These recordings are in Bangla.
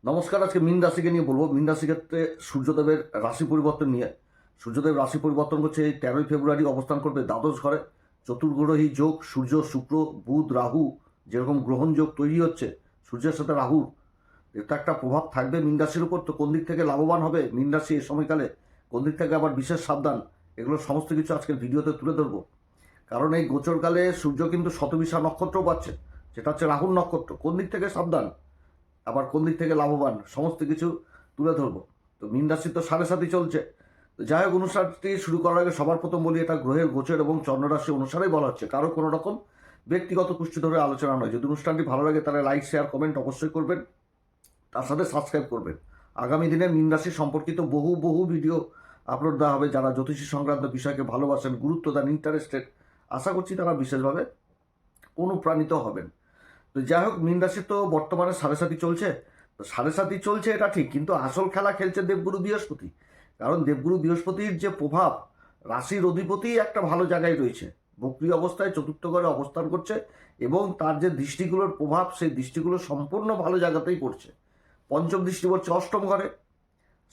নমস্কার। আজকে মীন রাশিকে নিয়ে বলবো। মীন রাশি ক্ষেত্রে সূর্যদেবের রাশি পরিবর্তন নিয়ে। সূর্যদেব রাশি পরিবর্তন করছে এই 13ই ফেব্রুয়ারি, অবস্থান করবে দ্বাদশ ঘরে। চতুর্গ্রহী যোগ, সূর্য শুক্র বুধ রাহু, যেরকম গ্রহণ যোগ তৈরি হচ্ছে সূর্যের সাথে রাহুর, এটা একটা প্রভাব থাকবে মীন রাশির উপর। তো কোন দিক থেকে লাভবান হবে মীন রাশি এই সময়কালে, কোন দিক থেকে আবার বিশেষ সাবধান, এগুলো সমস্ত কিছু আজকের ভিডিওতে তুলে ধরবো। কারণ এই গোচরকালে সূর্য কিন্তু শতবিশা নক্ষত্রও পাচ্ছে, যেটা হচ্ছে রাহুর নক্ষত্র। কোন দিক থেকে সাবধান, আবার কোন দিক থেকে লাভবান, সমস্ত কিছু তুলে ধরবো। তো মীন রাশি তো 7.5 চলছে। তো যাই হোক, অনুষ্ঠানটি শুরু করার আগে সবার প্রথম বলি, এটা গ্রহের গোচর এবং চন্দ্ররাশি অনুসারেই বলা হচ্ছে, কারো কোনো রকম ব্যক্তিগত পুষ্টি ধরে আলোচনা নয়। যদি অনুষ্ঠানটি ভালো লাগে তাহলে লাইক শেয়ার কমেন্ট অবশ্যই করবেন, তার সাথে সাবস্ক্রাইব করবেন। আগামী দিনে মীন রাশি সম্পর্কিত বহু ভিডিও আপলোড দেওয়া হবে। যারা জ্যোতিষী সংক্রান্ত বিষয়কে ভালোবাসেন, গুরুত্ব দেন, ইন্টারেস্টেড, আশা করছি তারা বিশেষভাবে অনুপ্রাণিত হবেন। তো যাই হোক, মীন রাশি তো বর্তমানে 7.5 চলছে। তো 7.5 চলছে এটা ঠিক, কিন্তু আসল খেলা খেলছে দেবগুরু বৃহস্পতি। কারণ দেবগুরু বৃহস্পতির যে প্রভাব, রাশির অধিপতি একটা ভালো জায়গায় রয়েছে, বক্রী অবস্থায় চতুর্থ ঘরে অবস্থান করছে, এবং তার যে দৃষ্টিগুলোর প্রভাব, সেই দৃষ্টিগুলো সম্পূর্ণ ভালো জায়গাতেই পড়ছে। পঞ্চম দৃষ্টি পড়ছে অষ্টম ঘরে,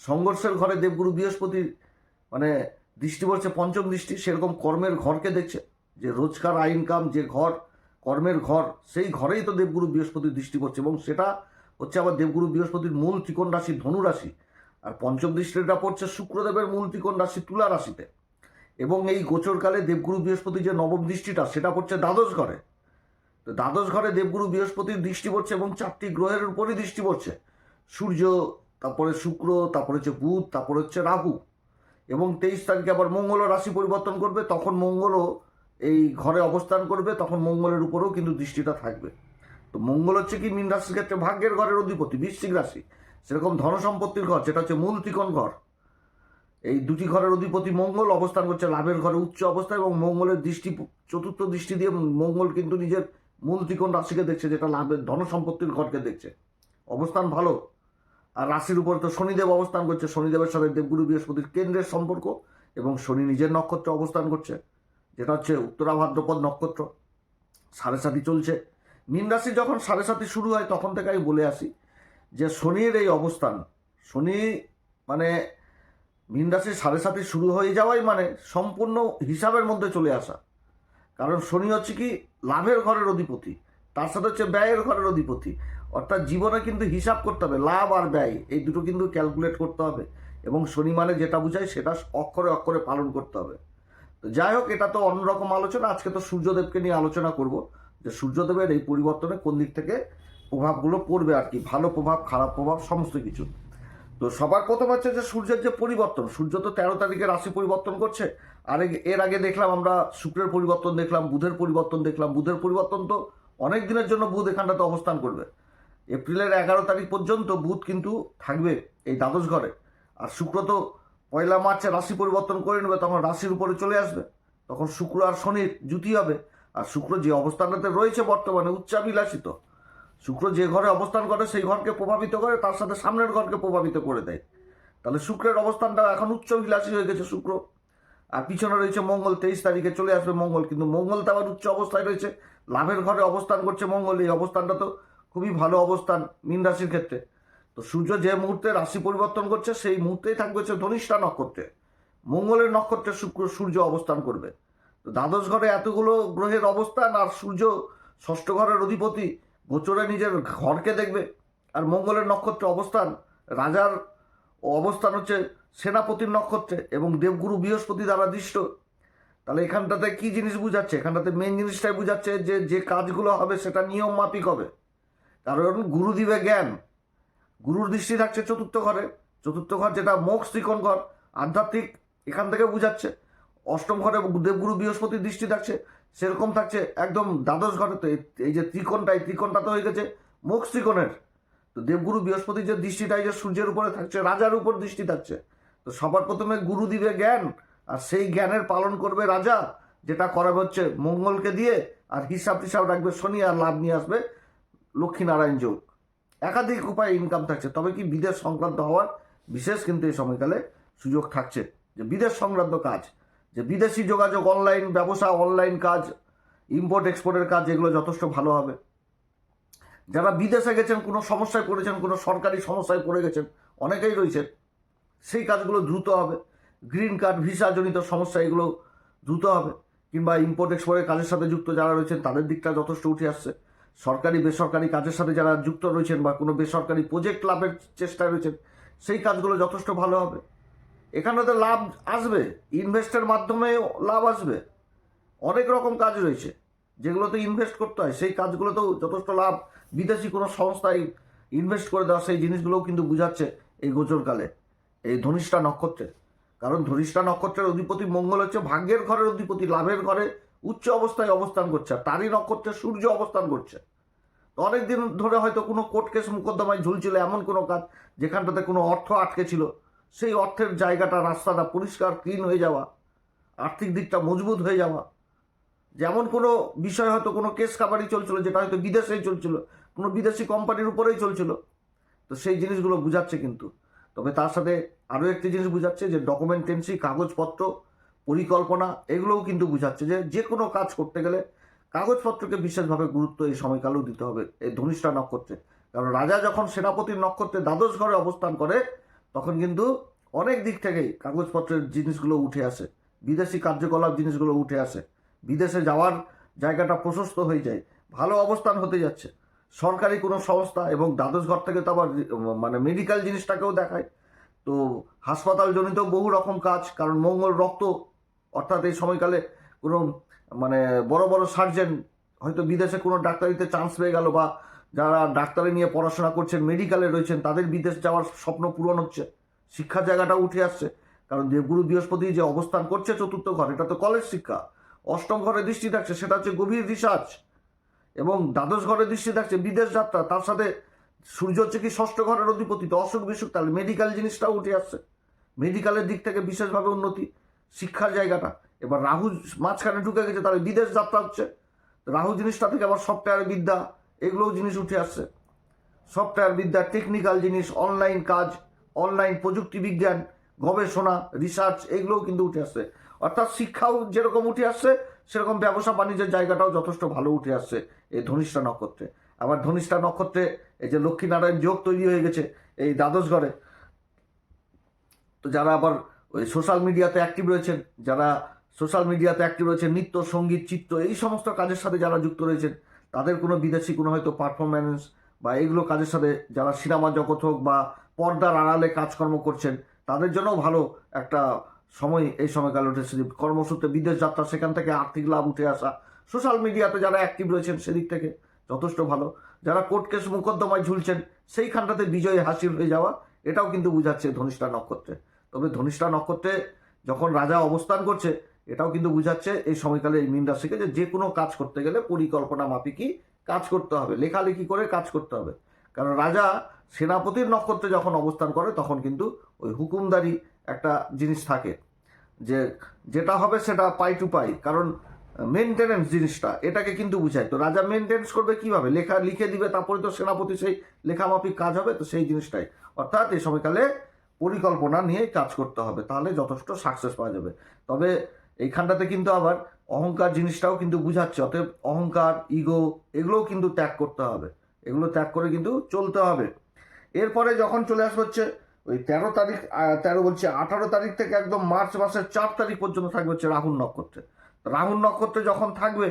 সংঘর্ষের ঘরে দেবগুরু বৃহস্পতির মানে দৃষ্টি পড়ছে পঞ্চম দৃষ্টি। সেরকম কর্মের ঘরকে দেখছে, যে রোজগার ইনকাম যে ঘর, কর্মের ঘর, সেই ঘরেই তো দেবগুরু বৃহস্পতির দৃষ্টি পড়ছে, এবং সেটা হচ্ছে আবার দেবগুরু বৃহস্পতির মূল ত্রিকোণ রাশি ধনু রাশি। আর পঞ্চম দৃষ্টিটা পড়ছে শুক্রদেবের মূল ত্রিকোণ রাশি তুলা রাশিতে। এবং এই গোচরকালে দেবগুরু বৃহস্পতি যে নবম দৃষ্টিটা, সেটা পড়ছে দ্বাদশ ঘরে। তো দ্বাদশ ঘরে দেবগুরু বৃহস্পতির দৃষ্টি পড়ছে এবং 4টি গ্রহের উপরই দৃষ্টি পড়ছে, সূর্য, তারপরে শুক্র, তারপরে হচ্ছে বুধ, তারপরে হচ্ছে রাহু। এবং 23 তারিখে আবার মঙ্গলও রাশি পরিবর্তন করবে, তখন মঙ্গলও এই ঘরে অবস্থান করবে, তখন মঙ্গলের উপরেও কিন্তু দৃষ্টিটা থাকবে। তো মঙ্গল হচ্ছে কি মীন রাশির ক্ষেত্রে ভাগ্যের ঘরের অধিপতি, বৃশ্চিক রাশি। সেরকম ধন সম্পত্তির ঘর, যেটা হচ্ছে মূল ত্রিকোণ ঘর, এই দুটি ঘরের অধিপতি মঙ্গল অবস্থান করছে লাভের ঘরে উচ্চ অবস্থায়। এবং মঙ্গলের দৃষ্টি, চতুর্থ দৃষ্টি দিয়ে মঙ্গল কিন্তু নিজের মূল ত্রিকোণ রাশিকে দেখছে, যেটা লাভের ধন সম্পত্তির ঘরকে দেখছে, অবস্থান ভালো। আর রাশির উপরে তো শনিদেব অবস্থান করছে, শনিদেবের সাথে দেবগুরু বৃহস্পতির কেন্দ্রের সম্পর্ক, এবং শনি নিজের নক্ষত্রে অবস্থান করছে, যেটা হচ্ছে উত্তরা ভাদ্রপদ নক্ষত্র। 7.5 চলছে। মীন রাশি যখন 7.5 শুরু হয়, তখন থেকে আমি বলে আসি যে শনির এই অবস্থান, শনি মানে মীন রাশি 7.5 শুরু হয়ে যাওয়াই মানে সম্পূর্ণ হিসাবের মধ্যে চলে আসা। কারণ শনি হচ্ছে কি লাভের ঘরের অধিপতি, তার সাথে হচ্ছে ব্যয়ের ঘরের অধিপতি। অর্থাৎ জীবনে কিন্তু হিসাব করতে হবে, লাভ আর ব্যয় এই দুটো কিন্তু ক্যালকুলেট করতে হবে, এবং শনি মানে যেটা বোঝায় সেটা অক্ষরে অক্ষরে পালন করতে হবে। তো যাই হোক, এটা তো অন্যরকম আলোচনা। আজকে তো সূর্যদেবকে নিয়ে আলোচনা করব, যে সূর্যদেবের এই পরিবর্তনে কোন দিক থেকে প্রভাবগুলো পড়বে আর কি, ভালো প্রভাব খারাপ প্রভাব সমস্ত কিছু। তো সবার প্রথম হচ্ছে যে সূর্যের যে পরিবর্তন, সূর্য তো 13 তারিখে রাশি পরিবর্তন করছে। আর এর আগে দেখলাম আমরা শুক্রের পরিবর্তন দেখলাম, বুধের পরিবর্তন দেখলাম। বুধের পরিবর্তন তো অনেক দিনের জন্য বুধ এখানটাতে অবস্থান করবে, এপ্রিলের 11 তারিখ পর্যন্ত বুধ কিন্তু থাকবে এই দ্বাদশ ঘরে। আর শুক্র তো 1 মার্চে রাশি পরিবর্তন করে নেবে, তখন রাশির উপরে চলে আসবে, তখন শুক্র আর শনির জুতি হবে। আর শুক্র যে অবস্থানটাতে রয়েছে বর্তমানে উচ্চাভিলাষিত, শুক্র যে ঘরে অবস্থান করে সেই ঘরকে প্রভাবিত করে, তার সাথে সামনের ঘরকে প্রভাবিত করে দেয়। তাহলে শুক্রের অবস্থানটা এখন উচ্চাভিলাষী হয়ে গেছে শুক্র। আর পিছনে রয়েছে মঙ্গল, 23 তারিখে চলে আসবে মঙ্গল, কিন্তু মঙ্গল তো আবার উচ্চ অবস্থায় রয়েছে, লাভের ঘরে অবস্থান করছে মঙ্গল। এই অবস্থানটা তো খুবই ভালো অবস্থান মীন রাশির ক্ষেত্রে। তো সূর্য যে মুহূর্তে রাশি পরিবর্তন করছে, সেই মুহূর্তেই থাকবে হচ্ছে ধনিষ্ঠা নক্ষত্রে, মঙ্গলের নক্ষত্রে সূর্য অবস্থান করবে। তো দ্বাদশ ঘরে এতগুলো গ্রহের অবস্থান, আর সূর্য ষষ্ঠ ঘরের অধিপতি গোচরে নিজের ঘরকে দেখবে। আর মঙ্গলের নক্ষত্রে অবস্থান, রাজার অবস্থান হচ্ছে সেনাপতির নক্ষত্রে, এবং দেবগুরু বৃহস্পতি দ্বারা দৃষ্ট। তাহলে এখানটাতে কি জিনিস বুঝাচ্ছে, এখানটাতে মেন জিনিসটাই বুঝাচ্ছে যে যে কাজগুলো হবে সেটা নিয়ম মাফিক হবে। কারণ গুরু দিবে জ্ঞান, গুরুর দৃষ্টি থাকছে চতুর্থ ঘরে, চতুর্থ ঘর যেটা মোক্ষ ত্রিকোণ ঘর, আধ্যাত্মিক, এখান থেকে বুঝাচ্ছে। অষ্টম ঘরে দেবগুরু বৃহস্পতির দৃষ্টি থাকছে, সেরকম থাকছে একদম দ্বাদশ ঘরে। তো এই যে ত্রিকোণটা, এই ত্রিকোণটা তো হয়ে গেছে মোক্ষ ত্রিকোণের। তো দেবগুরু বৃহস্পতির যে দৃষ্টিটা, এই যে সূর্যের উপরে থাকছে, রাজার উপর দৃষ্টি থাকছে। তো সবার প্রথমে গুরু দিবে জ্ঞান, আর সেই জ্ঞানের পালন করবে রাজা, যেটা করাবে হচ্ছে মঙ্গলকে দিয়ে। আর হিসাব টিসাব রাখবে শনি, আর লাভ নিয়ে আসবে লক্ষ্মীনারায়ণ যোগ। একাধিক উপায়ে ইনকাম থাকছে। তবে কি বিদেশ সংক্রান্ত হওয়ার বিশেষ কিন্তু এই সময়কালে সুযোগ থাকছে, যে বিদেশ সংক্রান্ত কাজ, যে বিদেশি যোগাযোগ, অনলাইন ব্যবসা, অনলাইন কাজ, ইম্পোর্ট এক্সপোর্টের কাজ, এগুলো যথেষ্ট ভালো হবে। যারা বিদেশে গেছেন, কোনো সমস্যায় পড়েছেন, কোনো সরকারি সমস্যায় পড়ে গেছেন, অনেকেই রয়েছেন, সেই কাজগুলো দ্রুত হবে। গ্রিন কার্ড ভিসাজনিত সমস্যা এগুলো দ্রুত হবে। কিংবা ইম্পোর্ট এক্সপোর্টের কাজের সাথে যুক্ত যারা রয়েছেন তাদের দিকটা যথেষ্ট উঠে আসছে। সরকারি বেসরকারি কাজের সাথে যারা যুক্ত রয়েছেন বা কোনো বেসরকারি প্রজেক্ট লাভের চেষ্টায় রয়েছেন, সেই কাজগুলো যথেষ্ট ভালো হবে। এখানেতে লাভ আসবে, ইনভেস্টের মাধ্যমেও লাভ আসবে। অনেক রকম কাজ রয়েছে যেগুলোতে ইনভেস্ট করতে হয়, সেই কাজগুলোতেও যথেষ্ট লাভ। বিদেশি কোনো সংস্থায় ইনভেস্ট করে দেওয়া সেই জিনিসগুলোও কিন্তু বুঝাচ্ছে এই গোচরকালে এই ধনিষ্ঠা নক্ষত্রে। কারণ ধনিষ্ঠা নক্ষত্রের অধিপতি মঙ্গল হচ্ছে ভাগ্যের ঘরের অধিপতি, লাভের ঘরে উচ্চ অবস্থায় অবস্থান করছে, আর তারই নক্ষত্রে সূর্য অবস্থান করছে। তো অনেকদিন ধরে হয়তো কোনো কোর্ট কেস মোকদ্দমায় ঝুলছিল, এমন কোনো কাজ যেখানটাতে কোনো অর্থ আটকে ছিল, সেই অর্থের জায়গাটা, রাস্তাটা পরিষ্কার ক্লিন হয়ে যাওয়া, আর্থিক দিকটা মজবুত হয়ে যাওয়া। যেমন কোনো বিষয় হয়তো কোনো কেস কাবারি চলছিল যেটা হয়তো বিদেশেই চলছিল, কোনো বিদেশি কোম্পানির উপরেই চলছিল, তো সেই জিনিসগুলো বুঝাচ্ছে কিন্তু। তবে তার সাথে আরও একটি জিনিস বুঝাচ্ছে যে ডকুমেন্টেন্সি, কাগজপত্র, পরিকল্পনা, এগুলোও কিন্তু বুঝাচ্ছে যে যে কোনো কাজ করতে গেলে কাগজপত্রকে বিশেষভাবে গুরুত্ব এই সময়কালেও দিতে হবে এই ধনিষ্ঠা নক্ষত্রে। কারণ রাজা যখন সেনাপতির নক্ষত্রে দ্বাদশ ঘরে অবস্থান করে, তখন কিন্তু অনেক দিক থেকেই কাগজপত্রের জিনিসগুলো উঠে আসে, বিদেশি কার্যকলাপ জিনিসগুলো উঠে আসে, বিদেশে যাওয়ার জায়গাটা প্রশস্ত হয়ে যায়, ভালো অবস্থান হতে যাচ্ছে। সরকারি কোনো সংস্থা এবং দ্বাদশ ঘর থেকে তো আবার মানে মেডিকেল জিনিসটাকেও দেখায়। তো হাসপাতাল জনিত বহু রকম কাজ, কারণ মঙ্গল রক্ত, অর্থাৎ এই সময়কালে কোনো মানে বড় বড় সার্জেন হয়তো বিদেশে কোনো ডাক্তারিতে চান্স পেয়ে গেল, বা যারা ডাক্তারি নিয়ে পড়াশোনা করছেন, মেডিকেলে রয়েছেন, তাদের বিদেশ যাওয়ার স্বপ্ন পূরণ হচ্ছে, শিক্ষার জায়গাটা উঠে আসছে। কারণ দেবগুরু বৃহস্পতি যে অবস্থান করছে চতুর্থ ঘর, এটা তো কলেজ শিক্ষা। অষ্টম ঘরে দৃষ্টি থাকছে, সেটা হচ্ছে গভীর রিসার্চ। এবং দ্বাদশ ঘরে দৃষ্টি থাকছে বিদেশ যাত্রা, তার সাথে সূর্য হচ্ছে কি ষষ্ঠ ঘরের অধিপতি, তো অসুখ বিসুখ, তাহলে মেডিকেল জিনিসটাও উঠে আসছে, মেডিকেলের দিক থেকে বিশেষভাবে উন্নতি, শিক্ষার জায়গাটা। এবার রাহু মাঝখানে ঢুকে গেছে, তাহলে বিদেশ যাত্রা হচ্ছে। রাহু জিনিসটা থেকে আবার সফটওয়্যার বিদ্যা, এগুলোও জিনিস উঠে আসছে। সফটওয়্যার বিদ্যা, টেকনিক্যাল জিনিস, অনলাইন কাজ, অনলাইন প্রযুক্তি বিজ্ঞান, গবেষণা, রিসার্চ, এগুলোও কিন্তু উঠে আসছে। অর্থাৎ শিক্ষাও যেরকম উঠে আসছে, সেরকম ব্যবসা বাণিজ্যের জায়গাটাও যথেষ্ট ভালো উঠে আসছে এই ধনিষ্ঠা নক্ষত্রে। আবার ধনিষ্ঠা নক্ষত্রে এই যে লক্ষ্মীনারায়ণ যোগ তৈরি হয়ে গেছে এই দ্বাদশ ঘরে, তো যারা আবার ওই সোশ্যাল মিডিয়াতে অ্যাক্টিভ রয়েছেন, যারা সোশ্যাল মিডিয়াতে অ্যাক্টিভ রয়েছেন, নৃত্য, সঙ্গীত, চিত্র, এই সমস্ত কাজের সাথে যারা যুক্ত রয়েছেন, তাদের কোনো বিদেশি কোনো হয়তো পারফরম্যান্স বা এইগুলো কাজের সাথে, যারা সিনেমা জগৎ হোক বা পর্দার আড়ালে কাজকর্ম করছেন, তাদের জন্যও ভালো একটা সময় এই সময়কাল উঠেছে। কর্মসূত্রে বিদেশ যাত্রা, সেখান থেকে আর্থিক লাভ উঠে আসা, সোশ্যাল মিডিয়াতে যারা অ্যাক্টিভ রয়েছেন সেদিক থেকে যথেষ্ট ভালো। যারা কোর্ট কেস মোকদ্দমায় ঝুলছেন, সেইখানটাতে বিজয় হাসিল হয়ে যাওয়া, এটাও কিন্তু বুঝাচ্ছে ধনিষ্ঠা নক্ষত্রে। তবে ধনিষ্ঠা নক্ষত্রে যখন রাজা অবস্থান করছে, এটাও কিন্তু বুঝাচ্ছে এই সময়কালে এই মীন রাশিকে যে কোনো কাজ করতে গেলে পরিকল্পনা মাফিকই কাজ করতে হবে, লেখালেখি করে কাজ করতে হবে। কারণ রাজা সেনাপতির নক্ষত্রে যখন অবস্থান করে, তখন কিন্তু ওই হুকুমদারি একটা জিনিস থাকে, যে যেটা হবে সেটা পাই টু পাই। কারণ মেনটেনেন্স জিনিসটা, এটাকে কিন্তু বুঝায়। তো রাজা মেনটেন্স করবে কিভাবে, লেখা লিখে দিবে, তারপরে তো সেনাপতি সেই লেখামাফিক কাজ হবে। তো সেই জিনিসটাই, অর্থাৎ এই সময়কালে পরিকল্পনা নিয়ে কাজ করতে হবে, তাহলে যথেষ্ট সাকসেস পাওয়া যাবে। তবে এইখানটাতে কিন্তু আবার অহংকার জিনিসটাও কিন্তু বুঝাচ্ছে। অতএব অহংকার, ইগো, এগুলোও কিন্তু ত্যাগ করতে হবে, এগুলো ত্যাগ করে কিন্তু চলতে হবে। এরপরে যখন চলে আসবে হচ্ছে ওই 13 তারিখ, 18 তারিখ থেকে একদম মার্চ মাসের 4 তারিখ পর্যন্ত থাকবে হচ্ছে রাহুর নক্ষত্রে। রাহুর নক্ষত্রে যখন থাকবে,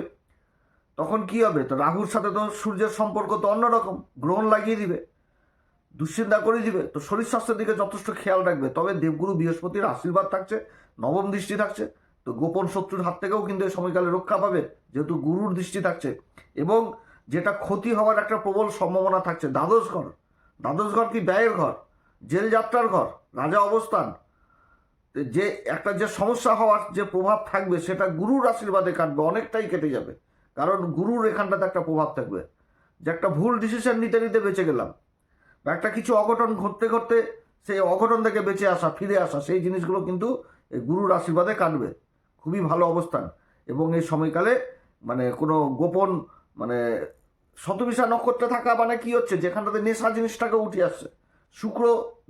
তখন কি হবে, তো রাহুর সাথে তো সূর্যের সম্পর্ক তো অন্যরকম, গ্রহণ লাগিয়ে দিবে, দুশ্চিন্তা করে দিবে। তো শরীর স্বাস্থ্যের দিকে যথেষ্ট খেয়াল রাখবে। তবে দেবগুরু বৃহস্পতির আশীর্বাদ থাকছে, নবম দৃষ্টি থাকছে, তো গোপন শত্রুর হাত থেকেও কিন্তু এই সময়কালে রক্ষা পাবে, যেহেতু গুরুর দৃষ্টি থাকছে। এবং যেটা ক্ষতি হওয়ার একটা প্রবল সম্ভাবনা থাকছে, দ্বাদশ ঘর। দ্বাদশ ঘর কি ব্যয়ের ঘর, জেল যাত্রার ঘর, রাজা অবস্থান, যে একটা যে সমস্যা হওয়ার যে প্রভাব থাকবে, সেটা গুরুর আশীর্বাদে কাটবে, অনেকটাই কেটে যাবে। কারণ গুরুর এখানটাতে একটা প্রভাব থাকবে, যে একটা ভুল ডিসিশন নিতে নিতে বেঁচে গেলাম, বা একটা কিছু অঘটন ঘটতে ঘটতে সেই অঘটন থেকে বেঁচে আসা, ফিরে আসা, সেই জিনিসগুলো কিন্তু এই গুরুর আশীর্বাদে কাটবে। খুবই ভালো অবস্থান। এবং এই সময়কালে মানে কোনো গোপন মানে শতবিশা নক্ষত্রে থাকা মানে কি হচ্ছে, যেখানটাতে নেশা জিনিসটাকে উঠে আসছে। শুক্র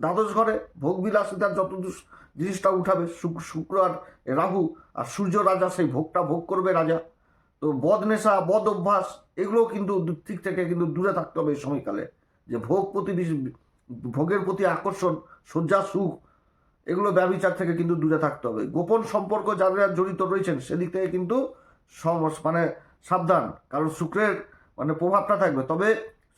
দ্বাদশ ঘরে ভোগবিলাসিতার যত জিনিসটা উঠাবে, শুক্র আর রাহু, আর সূর্য রাজা সেই ভোগটা ভোগ করবে রাজা। তো বদনেশা বদ অভ্যাস এগুলোও কিন্তু ঠিক থেকে কিন্তু দূরে থাকতে হবে এই সময়কালে। যে ভোগের প্রতি আকর্ষণ, শয্যা সুখ, এগুলো ব্যভিচার থেকে কিন্তু দূরে থাকতে হবে। গোপন সম্পর্ক যারা জড়িত রয়েছেন সেদিক থেকে কিন্তু মানে সাবধান, কারণ শুক্রের মানে প্রভাবটা থাকবে। তবে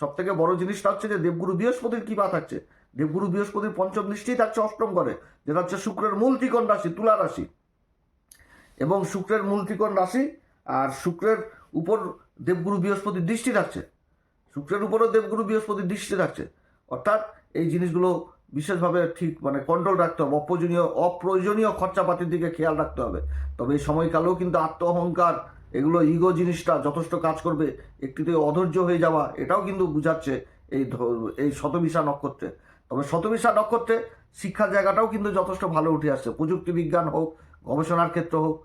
সব থেকে বড় জিনিসটা হচ্ছে যে দেবগুরু বৃহস্পতির কৃপা থাকছে। দেবগুরু বৃহস্পতির পঞ্চম দৃষ্টিই থাকছে অষ্টম ঘরে, যেটা হচ্ছে শুক্রের মূল ত্রিকোণ রাশি তুলা রাশি। এবং শুক্রের মূল ত্রিকোণ রাশি আর শুক্রের উপর দেবগুরু বৃহস্পতির দৃষ্টি থাকছে, শুক্রের উপরও দেবগুরু বৃহস্পতির দৃষ্টি থাকছে। অর্থাৎ এই জিনিসগুলো বিশেষভাবে ঠিক মানে কন্ট্রোল রাখতে হবে। অপ্রয়োজনীয় খরচাপাতির দিকে খেয়াল রাখতে হবে। তবে এই সময়কালেও কিন্তু আত্ম অহংকার, এগুলো ইগো জিনিসটা যথেষ্ট কাজ করবে। একটিতে অধৈর্য হয়ে যাওয়া, এটাও কিন্তু বুঝাচ্ছে এই শতবিশা নক্ষত্রে। তবে শতবিশা নক্ষত্রে শিক্ষার জায়গাটাও কিন্তু যথেষ্ট ভালো উঠে আসছে। প্রযুক্তি বিজ্ঞান হোক, গবেষণার ক্ষেত্র হোক,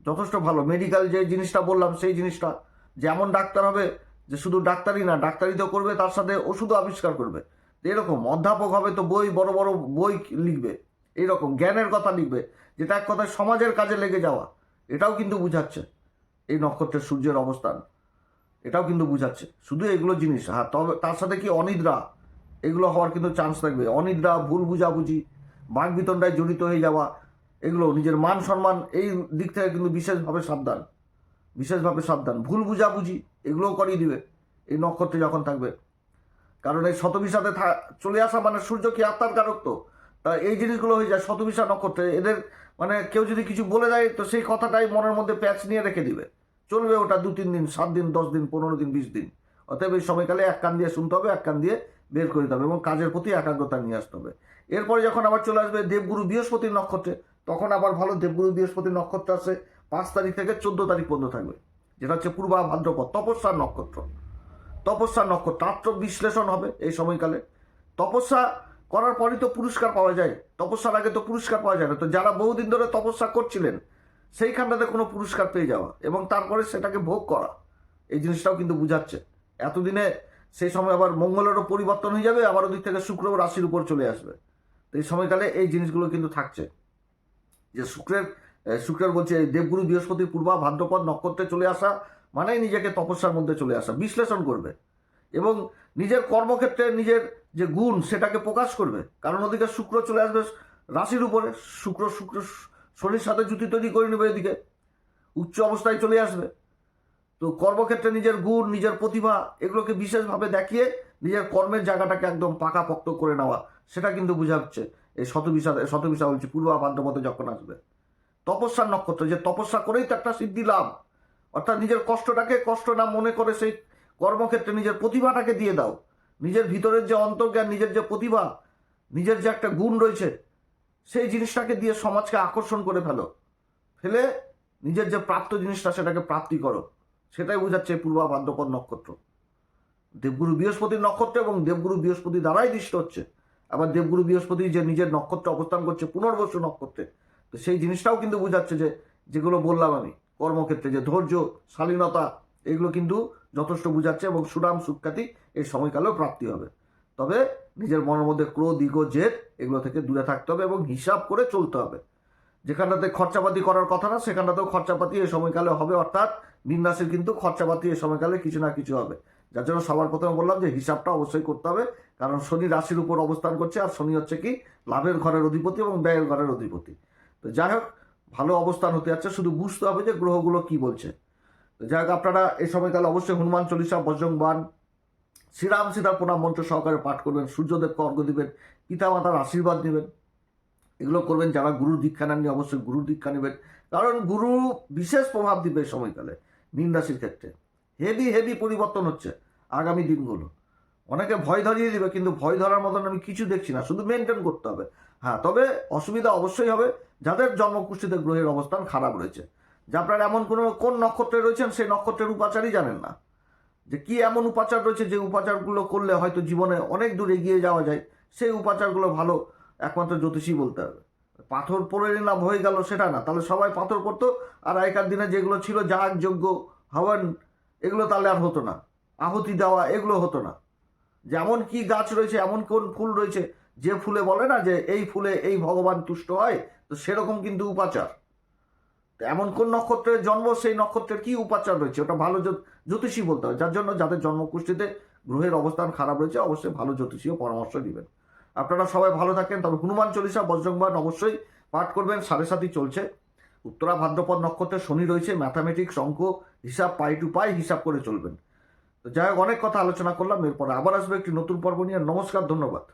যথেষ্ট ভালো। মেডিকেল যে জিনিসটা বললাম সেই জিনিসটা, যেমন ডাক্তার হবে যে শুধু ডাক্তারি না, ডাক্তারি তো করবে, তার সাথে ওষুধও আবিষ্কার করবে। এরকম অধ্যাপক হবে তো বড় বড় বই লিখবে, এইরকম জ্ঞানের কথা লিখবে, যেটা এক কথায় সমাজের কাজে লেগে যাওয়া। এটাও কিন্তু বুঝাচ্ছে এই নক্ষত্রের সূর্যের অবস্থান, এটাও কিন্তু বুঝাচ্ছে শুধু এগুলো জিনিস। হ্যাঁ, তবে তার সাথে কি অনিদ্রা, এগুলো হওয়ার কিন্তু চান্স থাকবে। অনিদ্রা, ভুল বুঝাবুঝি, বাক বিতণ্ডায় জড়িত হয়ে যাওয়া, এগুলো নিজের মান সম্মান এই দিক থেকে কিন্তু বিশেষভাবে সাবধান। ভুল বুঝাবুঝি এগুলোও করিয়ে দিবে এই নক্ষত্রে যখন থাকবে। কারণ এই শতবিশাতে চলে আসা মানে সূর্য কি আত্মার কারক, তো তা এই জিনিসগুলো হয়ে যায় শতবিশা নক্ষত্রে। এদের মানে কেউ যদি কিছু বলে দেয় তো সেই কথাটাই মনের মধ্যে প্যাচ নিয়ে রেখে দিবে, চলবে ওটা 2-3 দিন, 7 দিন, 10 দিন, 15 দিন, 20 দিন। অতএব এই সময়কালে এক কান দিয়ে শুনতে হবে, এক কান দিয়ে বের করে দিতে হবে এবং কাজের প্রতি একাগ্রতা নিয়ে আসতে হবে। এরপরে যখন আবার চলে আসবে দেবগুরু বৃহস্পতির নক্ষত্রে, তখন আবার ভালো। দেবগুরু বৃহস্পতির নক্ষত্র আছে 5 তারিখ থেকে 14 তারিখ পর্যন্ত থাকবে, যেটা হচ্ছে পূর্বা ভাদ্রপদ, তপস্যার নক্ষত্র। আত্মবিশ্লেষণ হবে এই সময়কালে। তপস্যা করার পরই তো পুরস্কার পাওয়া যায়, তপস্যার আগে তো পুরস্কার পাওয়া যায় না। তো যারা বহুদিন ধরে তপস্যা করছিলেন সেইখানটাতে কোনো পুরস্কার পেয়ে যাওয়া এবং তারপরে সেটাকে ভোগ করা, এই জিনিসটাও কিন্তু বুঝাচ্ছে। এতদিনে সেই সময় আবার মঙ্গলেরও পরিবর্তন হয়ে যাবে, আবার ওদিক থেকে শুক্র রাশির উপর চলে আসবে। তো এই সময়কালে এই জিনিসগুলো কিন্তু থাকছে যে শুক্রের বলছে দেবগুরু বৃহস্পতির পূর্বা ভাদ্রপদ নক্ষত্রে চলে আসা মানেই নিজেকে তপস্যার মধ্যে চলে আসা, বিশ্লেষণ করবে এবং নিজের কর্মক্ষেত্রে নিজের যে গুণ সেটাকে প্রকাশ করবে। কারণ ওদিকে শুক্র চলে আসবে রাশির উপরে, শুক্র শনির সাথে জুতি তৈরি করে নেবে, এদিকে উচ্চ অবস্থায় চলে আসবে। তো কর্মক্ষেত্রে নিজের গুণ, নিজের প্রতিভা, এগুলোকে বিশেষভাবে দেখিয়ে নিজের কর্মের জায়গাটাকে একদম পাকাপোক্ত করে নেওয়া, সেটা কিন্তু বোঝাচ্ছে এই শতবিশা বলছি পূর্বা ভাদ্রপদে যখন আসবে। তপস্যার নক্ষত্র, যে তপস্যা করেই তো একটা সিদ্ধি লাভ, অর্থাৎ নিজের কষ্টটাকে কষ্ট না মনে করে সেই কর্মক্ষেত্রে নিজের প্রতিভাটাকে দিয়ে দাও। নিজের ভিতরের যে অন্তর্জ্ঞান, নিজের যে প্রতিভা, নিজের যে একটা গুণ রয়েছে, সেই জিনিসটাকে দিয়ে সমাজকে আকর্ষণ করে ফেলে নিজের যে প্রাপ্ত জিনিসটা সেটাকে প্রাপ্তি করো, সেটাই বোঝাচ্ছে পূর্বা ভাদ্রপদ নক্ষত্র। দেবগুরু বৃহস্পতির নক্ষত্র এবং দেবগুরু বৃহস্পতি দ্বারাই দৃষ্ট হচ্ছে। আবার দেবগুরু বৃহস্পতি যে নিজের নক্ষত্রে অবস্থান করছে পুনর্বসু নক্ষত্রে, তো সেই জিনিসটাও কিন্তু বোঝাচ্ছে যে যেগুলো বললাম আমি কর্মক্ষেত্রে যে ধৈর্য, শালীনতা, এগুলো কিন্তু যথেষ্ট বোঝাচ্ছে এবং সুনাম সুখ্যাতি এই সময়কালেও প্রাপ্তি হবে। তবে নিজের মনের মধ্যে ক্রোধ, ইগো, জেদ এগুলো থেকে দূরে থাকতে হবে এবং হিসাব করে চলতে হবে। যেখানটাতে খরচাপাতি করার কথা না সেখানটাতেও খরচাপাতি এই সময়কালে হবে। অর্থাৎ মীন রাশির কিন্তু খরচাপাতি এই সময়কালে কিছু না কিছু হবে, যার জন্য সবার প্রথমে বললাম যে হিসাবটা অবশ্যই করতে হবে। কারণ শনি রাশির উপর অবস্থান করছে, আর শনি হচ্ছে কি লাভের ঘরের অধিপতি এবং ব্যয়ের ঘরের অধিপতি। তো যাই হোক, ভালো অবস্থান হতে যাচ্ছে, শুধু বুঝতে হবে যে গ্রহগুলো কি বলছে। তো যাই হোক, আপনারা এই সময়কালে অবশ্যই হনুমান চল্লিশা, বজ্রংবাণ, শ্রীরাম সীতার প্রণাম মন্ত্র সহকারে পাঠ করবেন, সূর্যদেবকে অর্ঘ্য দিবেন, পিতামাতার আশীর্বাদ নেবেন, এগুলো করবেন। যারা গুরুর দীক্ষা নেননি অবশ্যই গুরুর দীক্ষা নেবেন, কারণ গুরু বিশেষ প্রভাব দিবে এই সময়কালে মীন রাশির ক্ষেত্রে। হেভি পরিবর্তন হচ্ছে আগামী দিনগুলো। অনেকে ভয় ধরিয়ে দিবে, কিন্তু ভয় ধরার মতন আমি কিছু দেখছি না, শুধু মেনটেন করতে হবে। হ্যাঁ, তবে অসুবিধা অবশ্যই হবে যাদের জন্মকুষ্ঠিতে গ্রহের অবস্থান খারাপ রয়েছে। যে আপনার এমন কোন নক্ষত্রে রয়েছেন সেই নক্ষত্রের উপাচারই জানেন না, যে কি এমন উপাচার রয়েছে যে উপাচারগুলো করলে হয়তো জীবনে অনেক দূর এগিয়ে যাওয়া যায়, সেই উপাচারগুলো ভালো একমাত্র জ্যোতিষী বলতে হবে। পাথর পরে নিলাম হয়ে গেল সেটা না, তাহলে সবাই পাথর পরতো, আর আগেকার দিনে যেগুলো ছিল যাগ যজ্ঞ হওয়ান, এগুলো তাহলে আর হতো না, আহুতি দেওয়া এগুলো হতো না। যেমন কি গাছ রয়েছে, এমন কোন ফুল রয়েছে যে ফুলে বলে না যে এই ফুলে এই ভগবান তুষ্ট হয়, তো সেরকম কিন্তু উপাচার। তো এমন কোন নক্ষত্রের জন্ম, সেই নক্ষত্রের কি উপাচার রয়েছে, ওটা ভালো জ্যোতিষী বলতে হয়। যার জন্য যাদের জন্মকুষ্ঠিতে গ্রহের অবস্থান খারাপ রয়েছে অবশ্যই ভালো জ্যোতিষীয় পরামর্শ দিবেন। আপনারা সবাই ভালো থাকেন। তবে হনুমান চল্লিশা বজরংবাণ অবশ্যই পাঠ করবেন। 7.5 চলছে, উত্তরা ভাদ্রপদ নক্ষত্রে শনি রয়েছে, ম্যাথামেটিক্স, অঙ্ক, হিসাব, পাই টু পাই হিসাব করে চলবেন। তো যাই হোক, অনেক কথা আলোচনা করলাম। এরপরে আবার আসবে একটি নতুন পর্ব নিয়ে। নমস্কার, ধন্যবাদ।